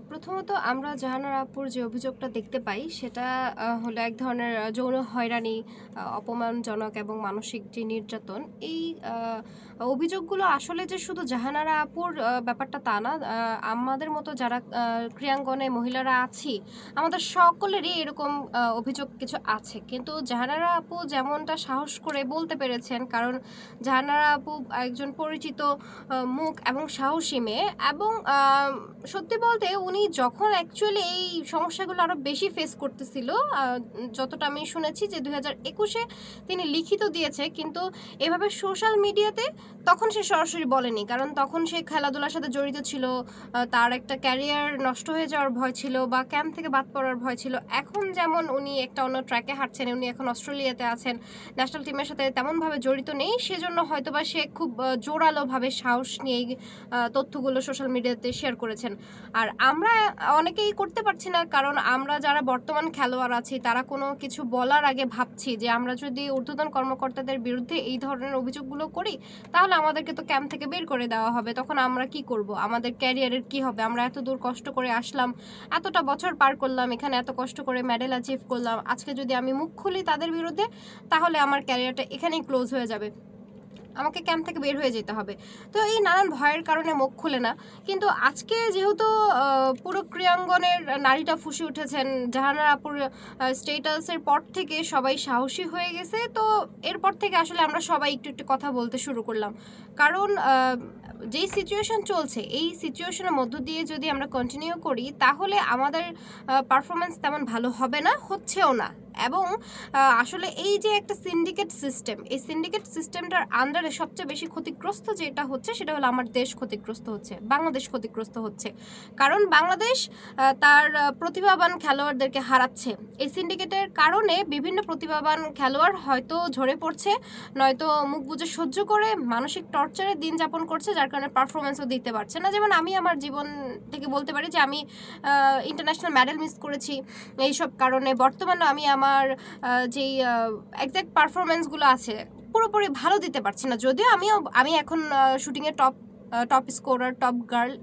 প্রথমত আমরা জাহানারা আপুর যে অভিযোগটা দেখতে পাই সেটা হলো এক ধরনের যৌন হয়রানি, অপমানজনক এবং মানসিক যে নির্যাতন। এই অভিযোগগুলো আসলে যে শুধু জাহানারা আপুর ব্যাপারটা তা না। আমাদের মতো যারা ক্রীড়াঙ্গনে মহিলারা আছি, আমাদের সকলেরই এরকম অভিযোগ কিছু আছে। কিন্তু জাহানারা আপু যেমনটা সাহস করে বলতে পেরেছেন, কারণ জাহানারা আপু একজন পরিচিত মুখ এবং সাহসী মেয়ে, এবং সত্যি বলতে উনি যখন অ্যাকচুয়ালি এই সমস্যাগুলো আরো বেশি ফেস করতেছিল, যতটা আমি শুনেছি যে 2021-এ তিনি লিখিত দিয়েছে, কিন্তু এভাবে সোশ্যাল মিডিয়াতে তখন সে সরাসরি বলেনি, কারণ তখন সে খেলাধুলার সাথে জড়িত ছিল, তার একটা ক্যারিয়ার নষ্ট হয়ে যাওয়ার ভয় ছিল বা ক্যাম্প থেকে বাদ পড়ার ভয় ছিল। এখন যেমন উনি একটা অন্য ট্র্যাকে হাঁটছেন, উনি এখন অস্ট্রেলিয়াতে আছেন, ন্যাশনাল টিমের সাথে তেমনভাবে জড়িত নেই, সেজন্য হয়তোবা সে খুব জোরালোভাবে সাহস নিয়ে তথ্যগুলো সোশ্যাল মিডিয়াতে শেয়ার করেছেন। আর আমরা অনেকেই করতে পারছি না, কারণ আমরা যারা বর্তমান খেলোয়াড় আছি তারা কোনো কিছু বলার আগে ভাবছি যে আমরা যদি ঊর্ধ্বতন কর্মকর্তাদের বিরুদ্ধে এই ধরনের অভিযোগগুলো করি তাহলে আমাদেরকে তো ক্যাম্প থেকে বের করে দেওয়া হবে, তখন আমরা কি করব, আমাদের ক্যারিয়ারের কি হবে, আমরা এত দূর কষ্ট করে আসলাম, এতটা বছর পার করলাম, এখানে এত কষ্ট করে মেডেল অ্যাচিভ করলাম, আজকে যদি আমি মুখ খুলি তাদের বিরুদ্ধে তাহলে আমার ক্যারিয়ারটা এখানেই ক্লোজ হয়ে যাবে, আমাকে ক্যাম্প থেকে বের হয়ে যেতে হবে। তো এই নানান ভয়ের কারণে মুখ খুলে না। কিন্তু আজকে যেহেতু পুরো ক্রীড়াঙ্গনের নারীটা ফুসে উঠেছেন, জাহানারা আপুর স্টেটাসের পর থেকে সবাই সাহসী হয়ে গেছে, তো এরপর থেকে আসলে আমরা সবাই একটু একটু কথা বলতে শুরু করলাম। কারণ যেই সিচুয়েশন চলছে, এই সিচুয়েশনের মধ্য দিয়ে যদি আমরা কন্টিনিউ করি তাহলে আমাদের পারফরমেন্স তেমন ভালো হবে না, হচ্ছেও না। এবং আসলে এই যে একটা সিন্ডিকেট সিস্টেম, এই সিন্ডিকেট সিস্টেমটার আন্ডারে সবচেয়ে বেশি ক্ষতিগ্রস্ত যেটা হচ্ছে সেটা হলো আমার দেশ ক্ষতিগ্রস্ত হচ্ছে, বাংলাদেশ ক্ষতিগ্রস্ত হচ্ছে। কারণ বাংলাদেশ তার প্রতিভাবান খেলোয়াড়দেরকে হারাচ্ছে। এই সিন্ডিকেটের কারণে বিভিন্ন প্রতিভাবান খেলোয়াড় হয়তো ঝরে পড়ছে, নয়তো মুখ বুজে সহ্য করে মানসিক টর্চারে দিন যাপন করছে, যার কারণে পারফরমেন্সও দিতে পারছে না। যেমন আমি আমার জীবন থেকে বলতে পারি যে আমি ইন্টারন্যাশনাল মেডেল মিস করেছি এইসব কারণে। বর্তমানে আমি আমার যেই এক্সাক্ট পারফরমেন্সগুলো আছে পুরোপুরি ভালো দিতে পারছি না, যদিও আমি এখন শুটিংয়ে টপ স্কোরার, টপ গার্ল,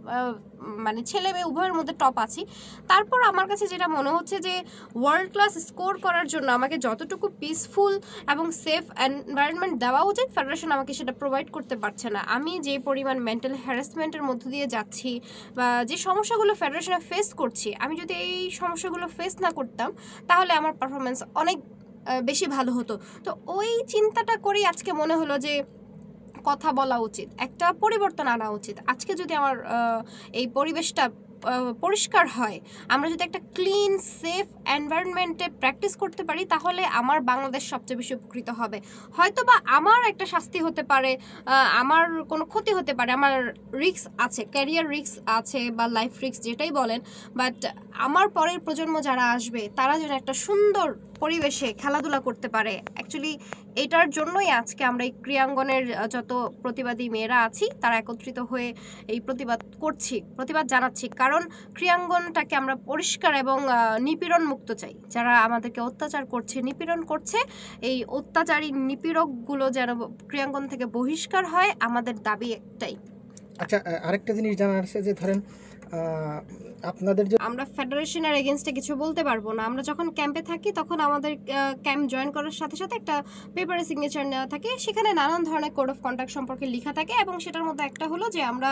মানে ছেলে মেয়ে উভয়ের মধ্যে টপ আছি। তারপর আমার কাছে যেটা মনে হচ্ছে যে ওয়ার্ল্ড ক্লাস স্কোর করার জন্য আমাকে যতটুকু পিসফুল এবং সেফ এনভায়রনমেন্ট দেওয়া উচিত ফেডারেশন আমাকে সেটা প্রোভাইড করতে পারছে না। আমি যে পরিমাণ মেন্টাল হ্যারাসমেন্টের মধ্য দিয়ে যাচ্ছি বা যে সমস্যাগুলো ফেডারেশনে ফেস করছি, আমি যদি এই সমস্যাগুলো ফেস না করতাম তাহলে আমার পারফরমেন্স অনেক বেশি ভালো হতো। তো ওই চিন্তাটা করেই আজকে মনে হলো যে কথা বলা উচিত, একটা পরিবর্তন আনা উচিত। আজকে যদি আমার এই পরিবেশটা পরিষ্কার হয়, আমরা যদি একটা ক্লিন সেফ এনভায়রনমেন্টে প্র্যাকটিস করতে পারি তাহলে আমার বাংলাদেশ সবচেয়ে বেশি উপকৃত হবে। হয়তো বা আমার একটা শাস্তি হতে পারে, আমার কোনো ক্ষতি হতে পারে, আমার রিস্ক আছে, ক্যারিয়ার রিস্ক আছে বা লাইফ রিস্ক যেটাই বলেন, বাট আমার পরের প্রজন্ম যারা আসবে তারা যেন একটা সুন্দর পরিবেশে খেলাধুলা করতে পারে। অ্যাকচুয়ালি এটার জন্যই আজকে আমরা এই ক্রীড়াঙ্গনের যত প্রতিবাদী মেয়েরা আছি তারা একত্রিত হয়ে এই প্রতিবাদ জানাচ্ছি। কারণ ক্রীড়াঙ্গনটাকে আমরা পরিষ্কার এবং নিপীড়ন মুক্ত চাই। যারা আমাদেরকে অত্যাচার করছে, নিপীড়ন করছে, এই অত্যাচারী নিপীড়কগুলো যেন ক্রীড়াঙ্গন থেকে বহিষ্কার হয়, আমাদের দাবি একটাই। আচ্ছা, আরেকটা জিনিস জানার আছে যে ধরেন আপনাদের যে আমরা ফেডারেশনের এগেইনস্টে কিছু বলতে পারবো না। আমরা যখন ক্যাম্পে থাকি তখন আমাদের ক্যাম্প জয়েন করার সাথে সাথে একটা পেপারে সিগনেচার নেওয়া থাকে, সেখানে নানান ধরনের কোড অফ কন্ডাক্ট সম্পর্কে লেখা থাকে, এবং সেটার মধ্যে একটা হলো যে আমরা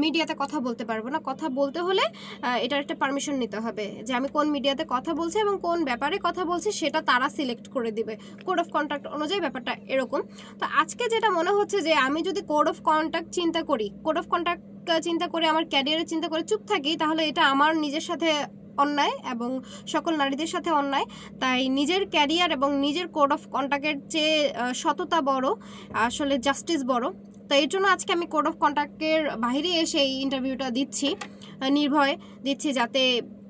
মিডিয়াতে কথা বলতে পারবো না। কথা বলতে হলে এটার একটা পারমিশন নিতে হবে যে আমি কোন মিডিয়াতে কথা বলছি এবং কোন ব্যাপারে কথা বলছি সেটা তারা সিলেক্ট করে দিবে কোড অফ কন্ডাক্ট অনুযায়ী। ব্যাপারটা এরকম। তো আজকে যেটা মনে হচ্ছে যে আমি যদি কোড অফ কন্ডাক্ট চিন্তা করে আমার ক্যারিয়ারের চিন্তা করে চুপ থাকি তাহলে এটা আমার নিজের সাথে অন্যায় এবং সকল নারীদের সাথে অন্যায়। তাই নিজের ক্যারিয়ার এবং নিজের কোড অফ কন্ডাক্টের চেয়ে সততা বড়, আসলে জাস্টিস বড়। তো এর জন্য আজকে আমি কোড অফ কন্ডাক্টের বাইরে এসে এই ইন্টারভিউটা দিচ্ছি, নির্ভয়ে দিচ্ছি, যাতে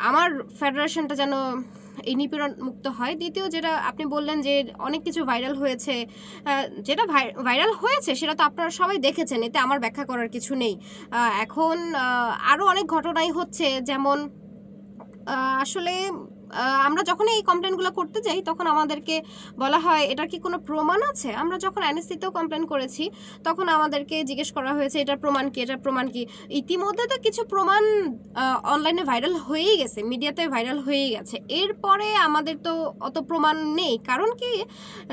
আমার ফেডারেশনটা যেন এই নিপীড়ন মুক্ত হয়। দ্বিতীয় যেটা আপনি বললেন যে অনেক কিছু ভাইরাল হয়েছে, যেটা ভাইরাল হয়েছে সেটা তো আপনারা সবাই দেখেছেন, এতে আমার ব্যাখ্যা করার কিছু নেই। এখন আরও অনেক ঘটনাই হচ্ছে, যেমন আসলে আমরা যখন এই কমপ্লেনগুলো করতে যাই তখন আমাদেরকে বলা হয় এটার কি কোনো প্রমাণ আছে। আমরা যখন এনএসসিতেও কমপ্লেন করেছি তখন আমাদেরকে জিজ্ঞেস করা হয়েছে এটার প্রমাণ কি, এটার প্রমাণ কি। ইতিমধ্যে তো কিছু প্রমাণ অনলাইনে ভাইরাল হয়েই গেছে, মিডিয়াতে ভাইরাল হয়েই গেছে। এরপরে আমাদের তো অত প্রমাণ নেই, কারণ কি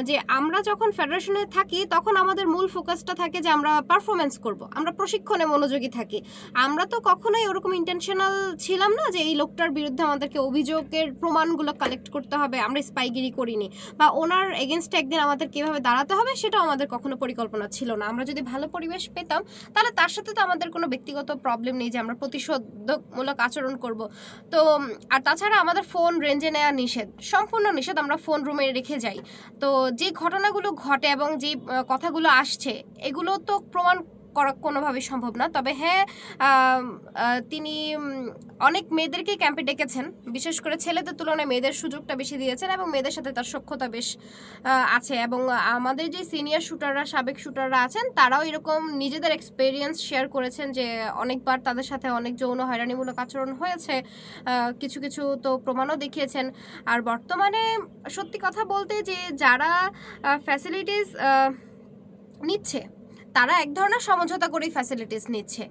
যে আমরা যখন ফেডারেশনে থাকি তখন আমাদের মূল ফোকাসটা থাকে যে আমরা পারফরমেন্স করব, আমরা প্রশিক্ষণে মনোযোগী থাকি। আমরা তো কখনোই ওরকম ইন্টেনশনাল ছিলাম না যে এই লোকটার বিরুদ্ধে আমাদেরকে অভিযোগের প্রমাণগুলো কালেক্ট করতে হবে। আমরা স্পাইগিরি করিনি, বা ওনার এগেনস্টে একদিন আমাদের কিভাবে দাঁড়াতে হবে সেটাও আমাদের কখনো পরিকল্পনা ছিল না। আমরা যদি ভালো পরিবেশ পেতাম তাহলে তার সাথে তো আমাদের কোনো ব্যক্তিগত প্রবলেম নেই যে আমরা প্রতিশোধমূলক আচরণ করব। তো আর তাছাড়া আমাদের ফোন রেঞ্জে নেওয়া নিষেধ, সম্পূর্ণ নিষেধ, আমরা ফোন রুমে রেখে যাই। তো যে ঘটনাগুলো ঘটে এবং যে কথাগুলো আসছে এগুলো তো প্রমাণ করা কোনোভাবেই সম্ভব না। তবে হ্যাঁ, তিনি অনেক মেয়েদেরকেই ক্যাম্পে ডেকেছেন, বিশেষ করে ছেলেদের তুলনায় মেয়েদের সুযোগটা বেশি দিয়েছেন এবং মেয়েদের সাথে তার সখ্যতা বেশ আছে। এবং আমাদের যে সিনিয়র শুটাররা, সাবেক শুটাররা আছেন, তারাও এরকম নিজেদের এক্সপেরিয়েন্স শেয়ার করেছেন যে অনেকবার তাদের সাথে অনেক যৌন হয়রানিমূলক আচরণ হয়েছে, কিছু কিছু তো প্রমাণও দেখিয়েছেন। আর বর্তমানে সত্যি কথা বলতে যে যারা ফ্যাসিলিটিস নিচ্ছে তারা এক ধরনের সমঝোতা করেই ফ্যাসিলিটিস নিচ্ছে।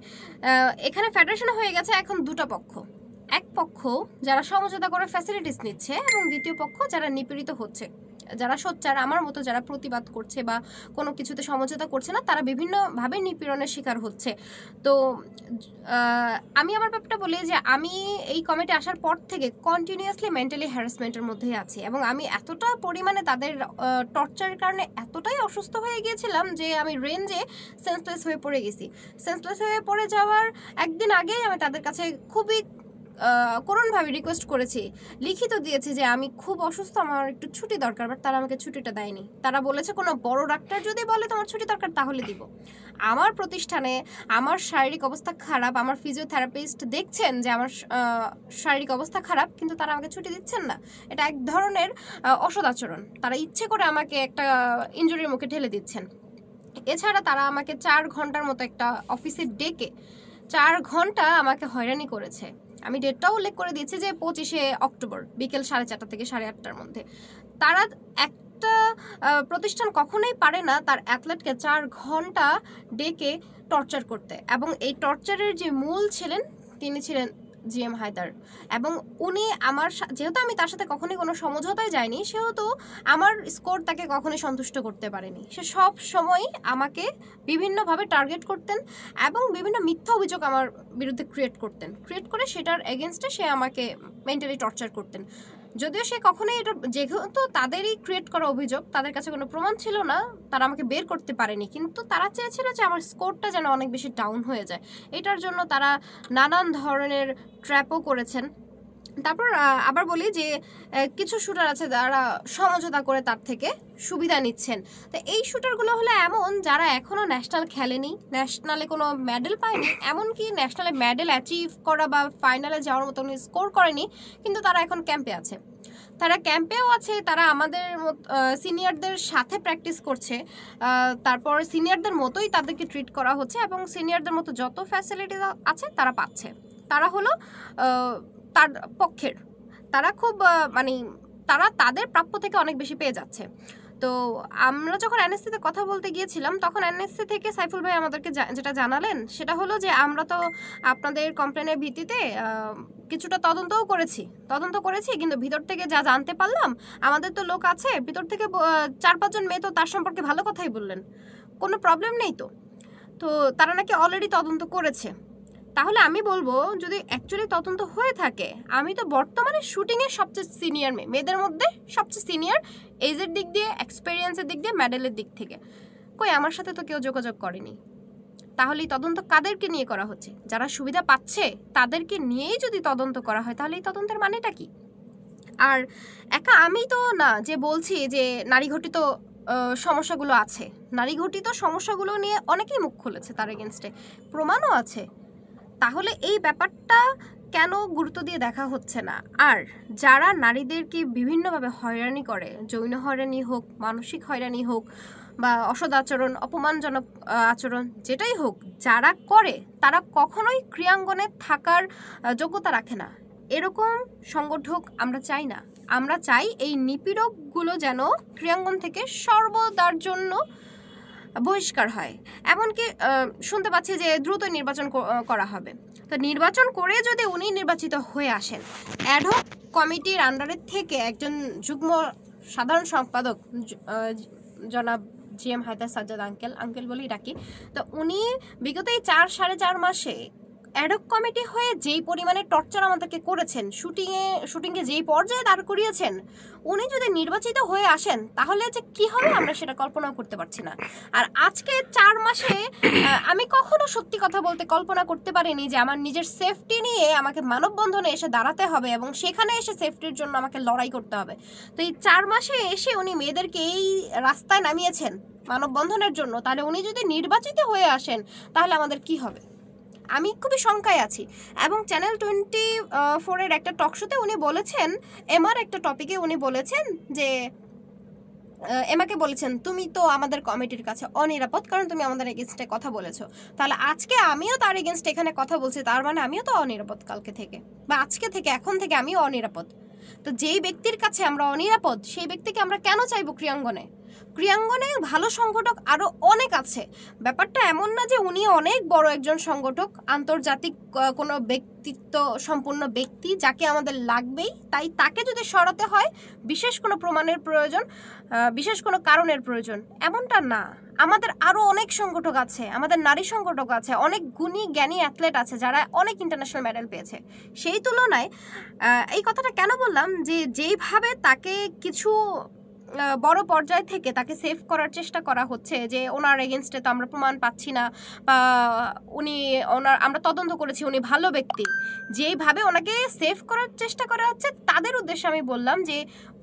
এখানে ফেডারেশন হয়ে গেছে এখন দুটো পক্ষ, এক পক্ষ যারা সমঝোতা করে ফ্যাসিলিটিস নিচ্ছে এবং দ্বিতীয় পক্ষ যারা নিপীড়িত হচ্ছে, যারা সোচ্চার আমার মতো যারা প্রতিবাদ করছে বা কোনো কিছুতে সমঝোতা করছে না, তারা বিভিন্নভাবে নিপীড়নের শিকার হচ্ছে। তো আমি আমার ব্যাপারটা বলি যে আমি এই কমিটি আসার পর থেকে কন্টিনিউয়াসলি মেন্টালি হ্যারাসমেন্টের মধ্যেই আছি এবং আমি এতটা পরিমাণে তাদের টর্চারের কারণে এতটাই অসুস্থ হয়ে গিয়েছিলাম যে আমি রেঞ্জে সেন্সলেস হয়ে পড়ে গেছি। সেন্সলেস হয়ে পড়ে যাওয়ার একদিন আগেই আমি তাদের কাছে খুবই করুণভাবে রিকোয়েস্ট করেছি, লিখিত দিয়েছি যে আমি খুব অসুস্থ, আমার একটু ছুটি দরকার, বাট তারা আমাকে ছুটিটা দেয়নি। তারা বলেছে কোনো বড় ডাক্তার যদি বলে তোমার ছুটি দরকার তাহলে দিব। আমার প্রতিষ্ঠানে আমার শারীরিক অবস্থা খারাপ, আমার ফিজিওথেরাপিস্ট দেখছেন যে আমার শারীরিক অবস্থা খারাপ, কিন্তু তারা আমাকে ছুটি দিচ্ছেন না। এটা এক ধরনের অসৎ আচরণ। তারা ইচ্ছে করে আমাকে একটা ইনজুরির মুখে ঠেলে দিচ্ছেন। এছাড়া তারা আমাকে 4 ঘন্টার মতো একটা অফিসে ডেকে 4 ঘন্টা আমাকে হয়রানি করেছে। আমি ডেটটাও উল্লেখ করে দিয়েছি যে 25শে অক্টোবর বিকেল 4:30 থেকে 8:30টার মধ্যে। তারা একটা প্রতিষ্ঠান কখনোই পারে না তার অ্যাথলেটকে 4 ঘন্টা ডেকে টর্চার করতে। এবং এই টর্চারের যে মূল ছিলেন তিনি ছিলেন জিএম হায়দার। এবং উনি আমার যেহেতু আমি তার সাথে কখনোই কোনো সমঝোতায় যাইনি, সেহেতু আমার স্কোর তাকে কখনোই সন্তুষ্ট করতে পারেনি। সে সব সময় আমাকে বিভিন্নভাবে টার্গেট করতেন এবং বিভিন্ন মিথ্যা অভিযোগ আমার বিরুদ্ধে ক্রিয়েট করে সেটার এগেনস্টে সে আমাকে মেন্টালি টর্চার করতেন। যদিও সে কখনোই এটা, যেহেতু তাদেরই ক্রিয়েট করা অভিযোগ, তাদের কাছে কোনো প্রমাণ ছিল না, তারা আমাকে বের করতে পারেনি, কিন্তু তারা চেয়েছিল যে আমার স্কোরটা যেন অনেক বেশি ডাউন হয়ে যায়। এটার জন্য তারা নানান ধরনের ট্র্যাপও করেছেন। তারপর আবার বলি যে কিছু শুটার আছে যারা সমঝোতা করে তার থেকে সুবিধা নিচ্ছেন। তো এই শুটারগুলো হলো এমন যারা এখনো ন্যাশনাল খেলেনি, ন্যাশনালে কোনো মেডেল পায়নি, এমনকি ন্যাশনালে মেডেল অ্যাচিভ করা বা ফাইনালে যাওয়ার মতো স্কোর করেনি, কিন্তু তারা এখন ক্যাম্পে আছে। তারা ক্যাম্পেও আছে, তারা আমাদের সিনিয়রদের সাথে প্র্যাকটিস করছে, তারপর সিনিয়রদের মতোই তাদেরকে ট্রিট করা হচ্ছে এবং সিনিয়রদের মতো যত ফ্যাসিলিটি আছে তারা পাচ্ছে। তারা হলো তার পক্ষের, তারা খুব মানে তারা তাদের প্রাপ্য থেকে অনেক বেশি পেয়ে যাচ্ছে। তো আমরা যখন এনএসসিতে কথা বলতে গিয়েছিলাম তখন এনএসসি থেকে সাইফুল ভাই আমাদেরকে যেটা জানালেন সেটা হলো যে আমরা তো আপনাদের কমপ্লেনের ভিত্তিতে কিছুটা তদন্ত করেছি, কিন্তু ভিতর থেকে যা জানতে পারলাম, আমাদের তো লোক আছে ভিতর থেকে 4-5 জন মেয়ে তো তার সম্পর্কে ভালো কথাই বললেন, কোনো প্রবলেম নেই। তো তো তারা নাকি অলরেডি তদন্ত করেছে। তাহলে আমি বলবো যদি অ্যাকচুয়ালি তদন্ত হয়ে থাকে, আমি তো বর্তমানে শুটিংয়ের সবচেয়ে সিনিয়র মেয়েদের মধ্যে সবচেয়ে সিনিয়র, এজের দিক দিয়ে, এক্সপেরিয়েন্সের দিক দিয়ে, মেডেলের দিক থেকে। কই আমার সাথে তো কেউ যোগাযোগ করেনি। তাহলে এই তদন্ত কাদেরকে নিয়ে করা হচ্ছে? যারা সুবিধা পাচ্ছে তাদেরকে নিয়েই যদি তদন্ত করা হয় তাহলে এই তদন্তের মানেটা কি? আর একা আমি তো না যে বলছি যে নারী ঘটিত সমস্যাগুলো আছে, নারী ঘটিত সমস্যাগুলো নিয়ে অনেকেই মুখ খুলেছে, তার এগেনস্টে প্রমাণও আছে। তাহলে এই ব্যাপারটা কেন গুরুত্ব দিয়ে দেখা হচ্ছে না? আর যারা নারীদেরকে বিভিন্নভাবে হয়রানি করে, যৌন হয়রানি হোক, মানসিক হয়রানি হোক, বা অসৎ আচরণ, অপমানজনক আচরণ যেটাই হোক, যারা করে তারা কখনোই ক্রীড়াঙ্গনে থাকার যোগ্যতা রাখে না। এরকম সংগঠক আমরা চাই না। আমরা চাই এই নিপীড়কগুলো যেন ক্রীড়াঙ্গন থেকে সর্বদার জন্য বহিষ্কার হয়। এমনকি শুনতে পাচ্ছি যে দ্রুত নির্বাচন করা হবে। তো নির্বাচন করে যদি উনি নির্বাচিত হয়ে আসেন, অ্যাডহক কমিটির আন্ডারে থেকে একজন যুগ্ম সাধারণ সম্পাদক জনাব GM হায়দার সাজ্জাদ আঙ্কেল বলেই ডাকি, তো উনি বিগত এই 4-4.5 মাসে অ্যাডহক কমিটি হয়ে যেই পরিমাণে টর্চার আমাদেরকে করেছেন, শুটিংয়ে যেই পর্যায়ে দাঁড় করিয়েছেন, উনি যদি নির্বাচিত হয়ে আসেন তাহলে যে কি হবে আমরা সেটা কল্পনাও করতে পারছি না। আর আজকে 4 মাসে আমি কখনো সত্যি কথা বলতে কল্পনা করতে পারিনি যে আমার নিজের সেফটি নিয়ে আমাকে মানববন্ধনে এসে দাঁড়াতে হবে এবং সেখানে এসে সেফটির জন্য আমাকে লড়াই করতে হবে। তো এই 4 মাসে এসে উনি মেয়েদেরকে এই রাস্তায় নামিয়েছেন মানববন্ধনের জন্য, তাহলে উনি যদি নির্বাচিত হয়ে আসেন তাহলে আমাদের কি হবে? আমি খুবই শঙ্কায় আছি। এবং চ্যানেল 24-এর একটা টক শোতে উনি বলেছেন, এমার একটা টপিকে উনি বলেছেন যে এমাকে বলেছেন তুমি তো আমাদের কমিটির কাছে অনিরাপদ কারণ তুমি আমাদের এগেনস্টে কথা বলেছো। তাহলে আজকে আমিও তার এগেনস্টে এখানে কথা বলছি, তার মানে আমিও তো অনিরাপদ কালকে থেকে বা আজকে থেকে এখন থেকে আমিও অনিরাপদ। তো যেই ব্যক্তির কাছে আমরা অনিরাপদ সেই ব্যক্তিকে আমরা কেন চাইবো ক্রীড়াঙ্গনে? ক্রীড়াঙ্গনে ভালো সংগঠক আরও অনেক আছে। ব্যাপারটা এমন না যে উনি অনেক বড় একজন সংগঠক, আন্তর্জাতিক কোনো ব্যক্তিত্ব সম্পূর্ণ ব্যক্তি যাকে আমাদের লাগবেই, তাই তাকে যদি সরাতে হয় বিশেষ কোনো প্রমাণের প্রয়োজন, বিশেষ কোনো কারণের প্রয়োজন, এমনটা না। আমাদের আরও অনেক সংগঠক আছে, আমাদের নারী সংগঠক আছে, অনেক গুণী জ্ঞানী অ্যাথলেট আছে যারা অনেক ইন্টারন্যাশনাল মেডেল পেয়েছে। সেই তুলনায় এই কথাটা কেন বললাম যে যেইভাবে তাকে কিছু বড় পর্যায় থেকে তাকে সেভ করার চেষ্টা করা হচ্ছে যে ওনার এগেনস্টে তো আমরা প্রমাণ পাচ্ছি না বা আমরা তদন্ত করেছি উনি ভালো ব্যক্তি, যেইভাবে ওনাকে সেভ করার চেষ্টা করা হচ্ছে তাদের উদ্দেশ্যে আমি বললাম যে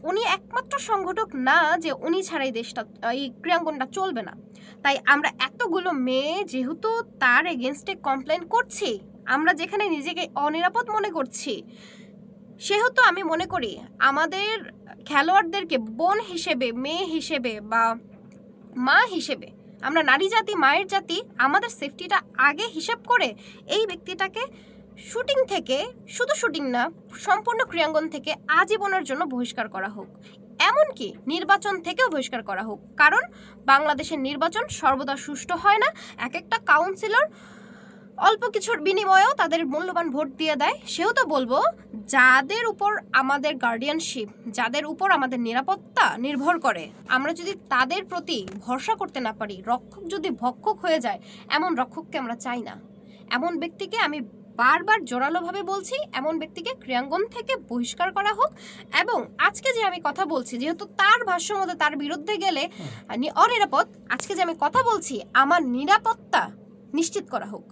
উনি একমাত্র সংগঠক না যে উনি ছাড়া এই দেশটা, এই ক্রীড়াঙ্গনটা চলবে না। তাই আমরা এতগুলো মেয়ে যেহেতু তার এগেনস্টে কমপ্লেন করছি, আমরা যেখানে নিজেকে অনিরাপদ মনে করছি, সেহেতু আমি মনে করি আমাদের খেলোয়াড়দেরকে বোন হিসেবে, মেয়ে হিসেবে বা মা হিসেবে, আমরা নারী জাতি, মায়ের জাতি, আমাদের সেফটিটা আগে হিসেব করে এই ব্যক্তিটাকে শুটিং থেকে, শুধু শুটিং না সম্পূর্ণ ক্রীড়াঙ্গন থেকে আজীবনের জন্য বহিষ্কার করা হোক, এমনকি নির্বাচন থেকেও বহিষ্কার করা হোক। কারণ বাংলাদেশের নির্বাচন সর্বদা সুষ্ঠু হয় না। এক একটা কাউন্সিলর অল্প কিছুর বিনিময়েও তাদের মূল্যবান ভোট দিয়ে দেয়। সেহেতু বলবো যাদের উপর আমাদের গার্ডিয়ানশিপ, যাদের উপর আমাদের নিরাপত্তা নির্ভর করে, আমরা যদি তাদের প্রতি ভরসা করতে না পারি, রক্ষক যদি ভক্ষক হয়ে যায়, এমন রক্ষককে আমরা চাই না। এমন ব্যক্তিকে আমি বারবার জোরালোভাবে বলছি, এমন ব্যক্তিকে ক্রীড়াঙ্গন থেকে বহিষ্কার করা হোক। এবং আজকে যে আমি কথা বলছি, যেহেতু তার ভাষ্য মতে তার বিরুদ্ধে গেলে অনিরাপদ, আজকে যে আমি কথা বলছি আমার নিরাপত্তা নিশ্চিত করা হোক।